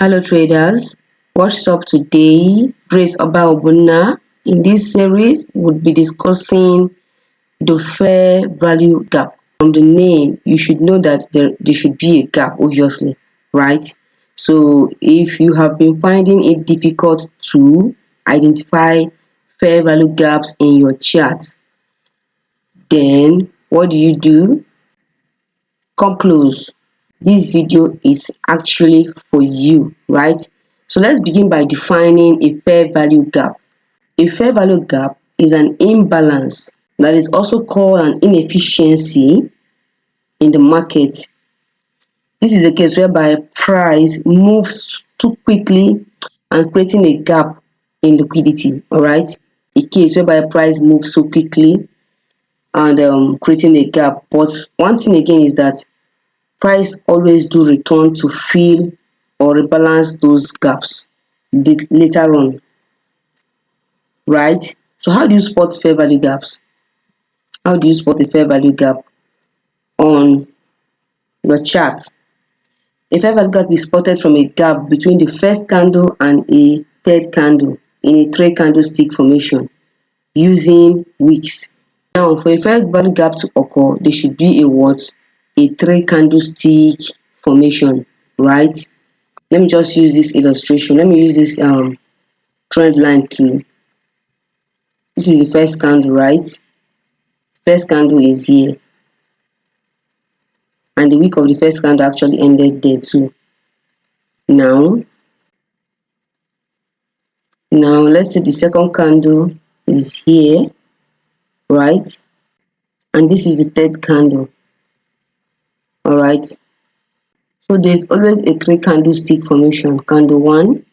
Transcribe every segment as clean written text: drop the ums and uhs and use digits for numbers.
Hello traders, what's up today? Grace Obaobuna. In this series, we'll be discussing the fair value gap. From the name, you should know that there should be a gap, obviously, right? So if you have been finding it difficult to identify fair value gaps in your charts, then what do? Come close. This video is actually for you, right? So let's begin by defining a fair value gap. A fair value gap is an imbalance that is also called an inefficiency in the market. This is a case whereby price moves too quickly and creating a gap in liquidity, all right? A case whereby price moves so quickly and creating a gap. But one thing again is that price always do return to fill or rebalance those gaps later on, right? So how do you spot fair value gaps? How do you spot a fair value gap on your chart? A fair value gap is spotted from a gap between the first candle and a third candle in a three candlestick formation using wicks. Now, for a fair value gap to occur, there should be a what? A three candlestick formation, right? Let me just use this illustration. Let me use this trend line to. This is the first candle, right? First candle is here, and the wick of the first candle actually ended there too. Now let's say the second candle is here, right? And this is the third candle, all right? So there's always a three candlestick formation: candle 1,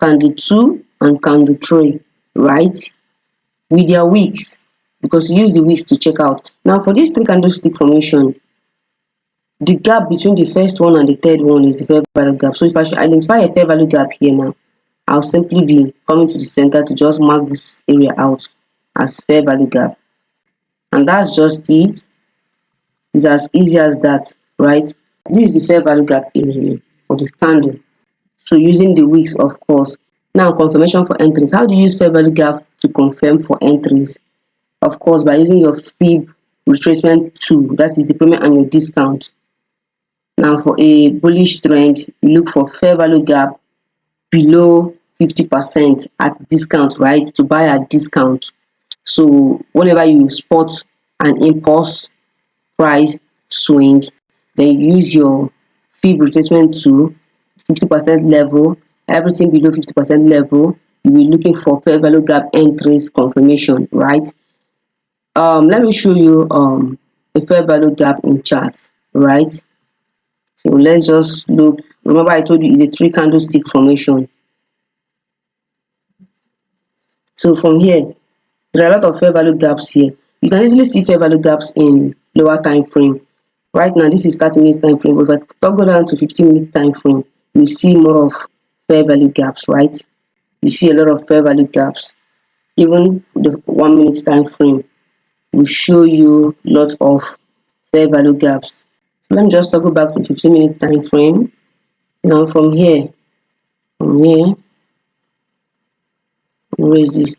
candle 2, and candle 3, right? With their wicks, because you use the wicks to check out. Now for this three candlestick formation, the gap between the first one and the third one is the fair value gap. So if I should identify a fair value gap here now, I'll simply be coming to the center to just mark this area out as fair value gap. And that's just it. It's as easy as that, right? This is the fair value gap area for the candle. So using the wicks, of course. Now confirmation for entries. How do you use fair value gap to confirm for entries? Of course, by using your fib retracement tool, that is the premium annual discount. Now for a bullish trend, you look for fair value gap below 50% at discount, right? To buy at discount. So whenever you spot an impulse price swing, then you use your fib retracement tool, 50% level, everything below 50% level, you'll be looking for fair value gap entries confirmation, right? Let me show you a fair value gap in charts, right? So let's just look. Remember I told you it's a three candlestick formation. So from here, there are a lot of fair value gaps here. You can easily see fair value gaps in lower time frame. Right now, this is 30 minutes time frame, but if I go down to 15 minutes time frame, you see more of fair value gaps, right? You see a lot of fair value gaps. Even the 1 minute time frame will show you lots of fair value gaps. So let me just go back to 15 minute time frame. Now from here, raise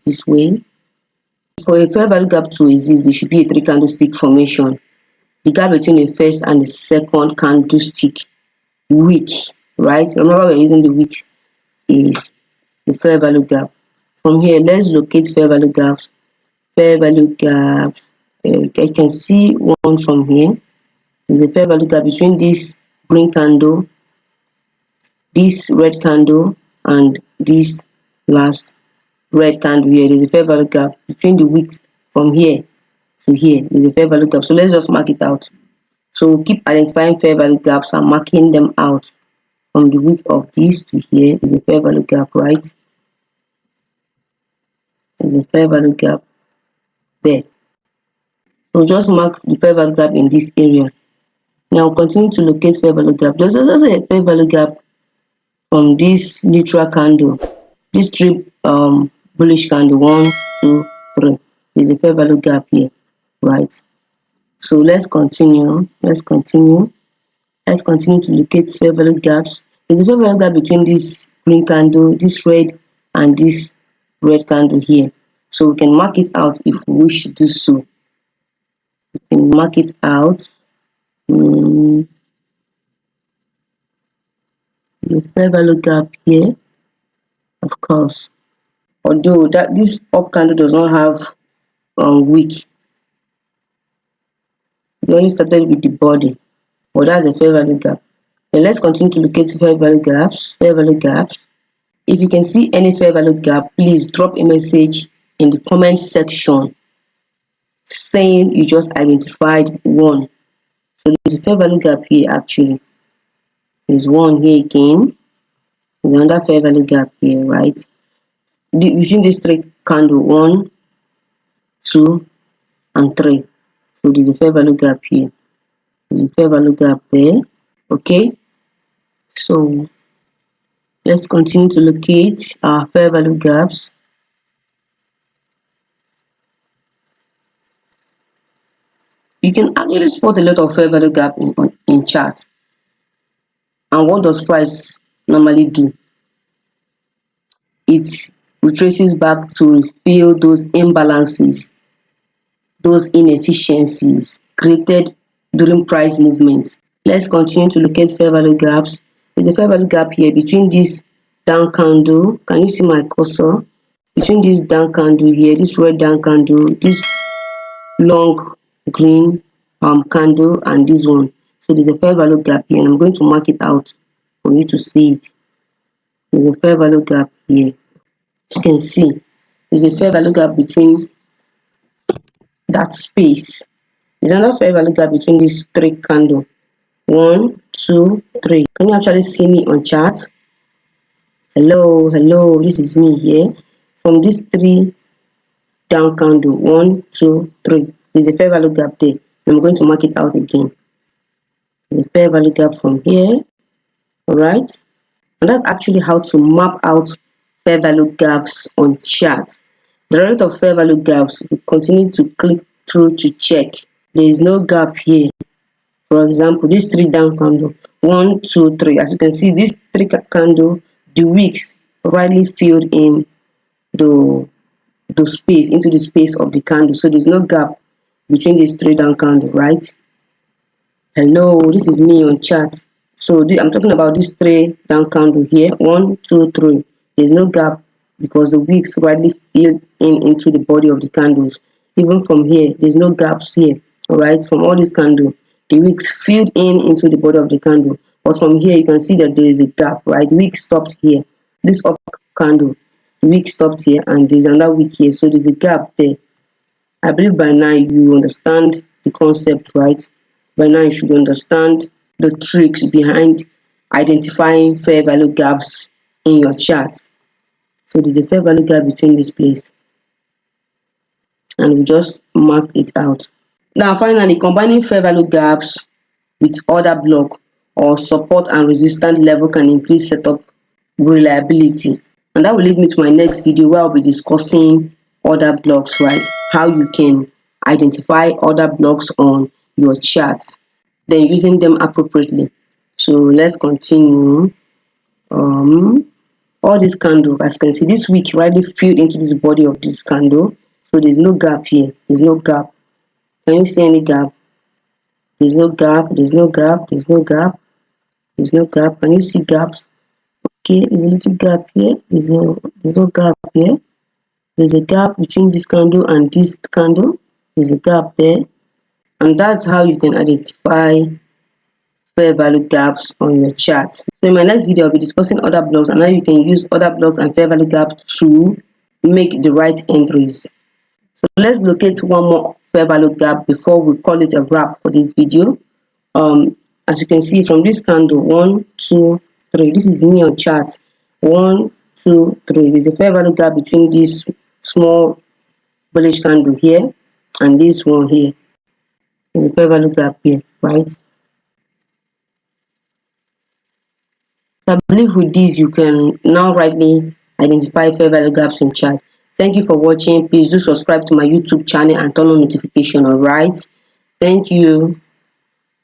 this way. For a fair value gap to exist, there should be a three candlestick formation. The gap between the first and the second candlestick wick, right? Remember we're using the wick is the fair value gap. From here, let's locate fair value gaps. Fair value gaps. I can see one from here. There's a fair value gap between this green candle, this red candle, and this last red candle here. There's a fair value gap between the wicks from here to here. There's a fair value gap. So let's just mark it out. So keep identifying fair value gaps and marking them out. From the width of this to here is a fair value gap, right? There's a fair value gap there. So just mark the fair value gap in this area. Now continue to locate fair value gap. There's also a fair value gap from this neutral candle. This three bullish candle, 1, 2, 3. There's a fair value gap here, right? So let's continue to locate fair value gaps. There's a fair value gap between this green candle, this red, and this red candle here. So we can mark it out if we wish to do so. We can mark it out. The fair value gap here, of course. Although that this up candle does not have wick, we only started with the body, but that's a fair value gap. Then let's continue to look at fair value gaps. Fair value gaps. If you can see any fair value gap, please drop a message in the comment section saying you just identified one. So there's a fair value gap here actually. There's one here again. There's another fair value gap here, right? Between these three candle, 1, 2, and 3. So there's a fair value gap here. There's a fair value gap there. Okay. So let's continue to locate our fair value gaps. You can actually spot a lot of fair value gap in charts. And what does price normally do? It retraces back to fill those imbalances, those inefficiencies created during price movements. Let's continue to look at fair value gaps. There's a fair value gap here between this down candle. Can you see my cursor? Between this down candle here, this red down candle, this long green candle, and this one. So there's a fair value gap here, and I'm going to mark it out for you to see it. There's a fair value gap here. As you can see, there's a fair value gap between that space. There's another fair value gap between these three candles. 1, 2, 3. Can you actually see me on chart? Hello, this is me here. From these three down candle, 1, 2, 3. There's a fair value gap there. I'm going to mark it out again. The fair value gap from here. Alright. And that's actually how to map out fair value gaps on charts. There are a lot of fair value gaps. You continue to click through to check. There is no gap here. For example, this 3 down candle, 1, 2, 3. As you can see, this 3 candle, the wicks rightly filled in the space, into the space of the candle. So there's no gap between these 3 down candles, right? Hello, this is me on chart. So I'm talking about this 3 down candle here, 1, 2, 3. There's no gap because the wicks rightly filled into the body of the candles. Even from here, there's no gaps here. All right, from all these candles, the wicks filled into the body of the candle. But from here, you can see that there is a gap, right? The wick stopped here. This up candle, the wick stopped here, and there's another wick here. So there's a gap there. I believe by now you understand the concept, right? By now you should understand the tricks behind identifying fair value gaps in your chart. So there's a fair value gap between this place, and we just mark it out. Now finally, combining fair value gaps with other block or support and resistance level can increase setup reliability. And that will lead me to my next video where I'll be discussing other blocks, right? How you can identify other blocks on your charts, then using them appropriately. So let's continue. All this candle, as you can see, this wick rightly filled into this body of this candle. So there's no gap here. There's no gap. Can you see any gap? There's no gap. There's no gap. There's no gap. There's no gap. Can you see gaps? Okay, there's a little gap here. There's no gap here. There's a gap between this candle and this candle. There's a gap there. And that's how you can identify fair value gaps on your chart. So in my next video, I'll be discussing other blocks and how you can use other blocks and fair value gaps to make the right entries. So let's locate one more fair value gap before we call it a wrap for this video. As you can see from this candle, 1, 2, 3. This is me on chart. 1, 2, 3. There's a fair value gap between this small bullish candle here and this one here. There's a fair value gap here, right? So I believe with this you can now rightly identify fair value gaps in chart. Thank you for watching. Please do subscribe to my YouTube channel and turn on notification. All right, thank you.